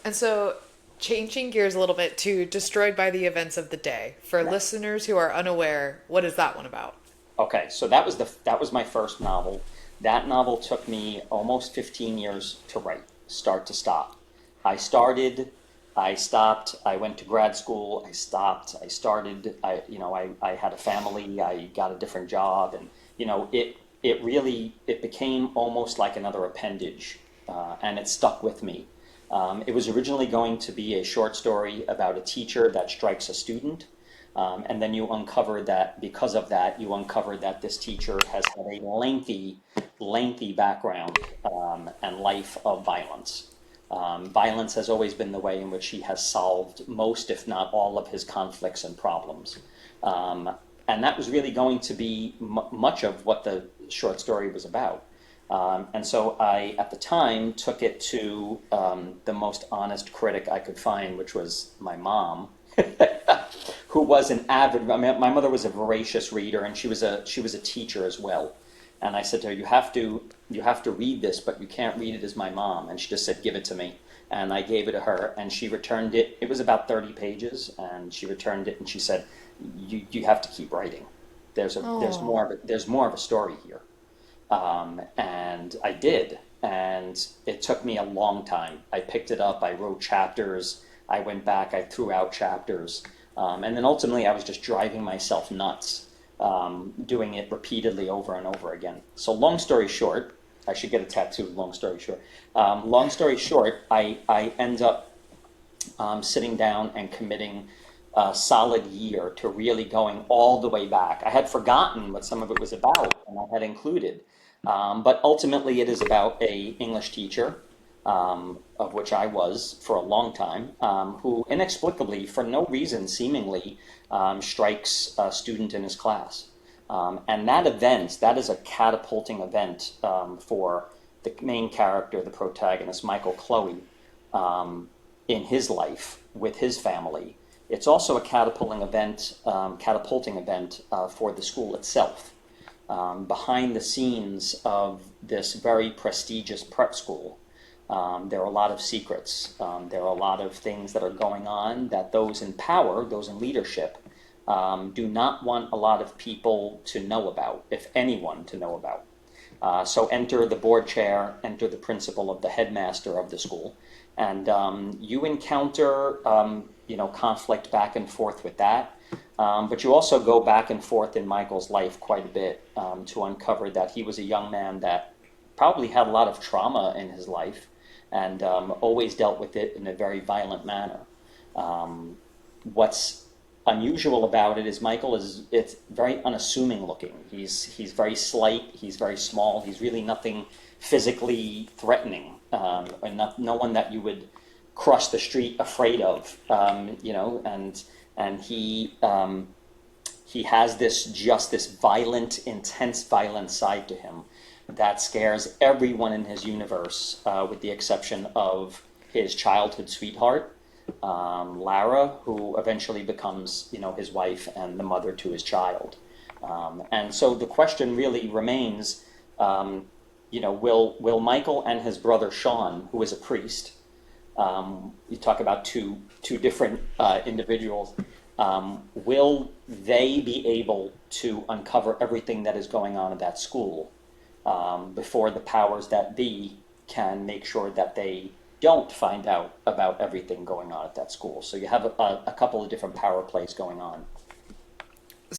And so, changing gears a little bit to Destroyed by the Events of the Day. For Right. listeners who are unaware, what is that one about? Okay, so that was my first novel. That novel took me almost 15 years to write, start to stop. I started, I stopped, I went to grad school, I stopped, I started, I had a family, I got a different job, and it became almost like another appendage, and it stuck with me. It was originally going to be a short story about a teacher that strikes a student. And then you uncover that because of that, you uncover that this teacher has had a lengthy background and life of violence. Violence has always been the way in which he has solved most, if not all, of his conflicts and problems. Um, and that was really going to be much of what the short story was about. And so I, at the time, took it to the most honest critic I could find, which was my mom, who was an avid. I mean, my mother was a voracious reader, and she was a teacher as well. And I said to her, "You have to read this, but you can't read it as my mom." And she just said, "Give it to me." And I gave it to her, and she returned it. It was about 30 pages, and she returned it, and she said, "You have to keep writing. There's Oh. more of it. There's more of a story here." And I did. And it took me a long time. I picked it up, I wrote chapters, I went back, I threw out chapters. And then ultimately, I was just driving myself nuts, doing it repeatedly over and over again. So, long story short, I should get a tattoo, long story short. Long story short, I end up sitting down and committing a solid year to really going all the way back. I had forgotten what some of it was about, and I had included. But ultimately, it is about a English teacher, of which I was for a long time, who inexplicably, for no reason seemingly, strikes a student in his class. And that is a catapulting event for the main character, the protagonist, Michael Cloughey, in his life with his family. It's also a catapulting event for the school itself. Behind the scenes of this very prestigious prep school, there are a lot of secrets. There are a lot of things that are going on that those in power, those in leadership, do not want a lot of people to know about, if anyone to know about. So enter the board chair, enter the principal of the headmaster of the school, and you encounter conflict back and forth with that. But you also go back and forth in Michael's life quite a bit to uncover that he was a young man that probably had a lot of trauma in his life and always dealt with it in a very violent manner. What's unusual about it is Michael is it's very unassuming looking. He's very slight. He's very small. He's really nothing physically threatening, and no one that you would cross the street afraid of. And he has this violent, intense, violent side to him that scares everyone in his universe, with the exception of his childhood sweetheart, Lara, who eventually becomes, his wife and the mother to his child. And so the question really remains, will Michael and his brother Sean, who is a priest, you talk about two different individuals, will they be able to uncover everything that is going on at that school before the powers that be can make sure that they don't find out about everything going on at that school? So you have a couple of different power plays going on.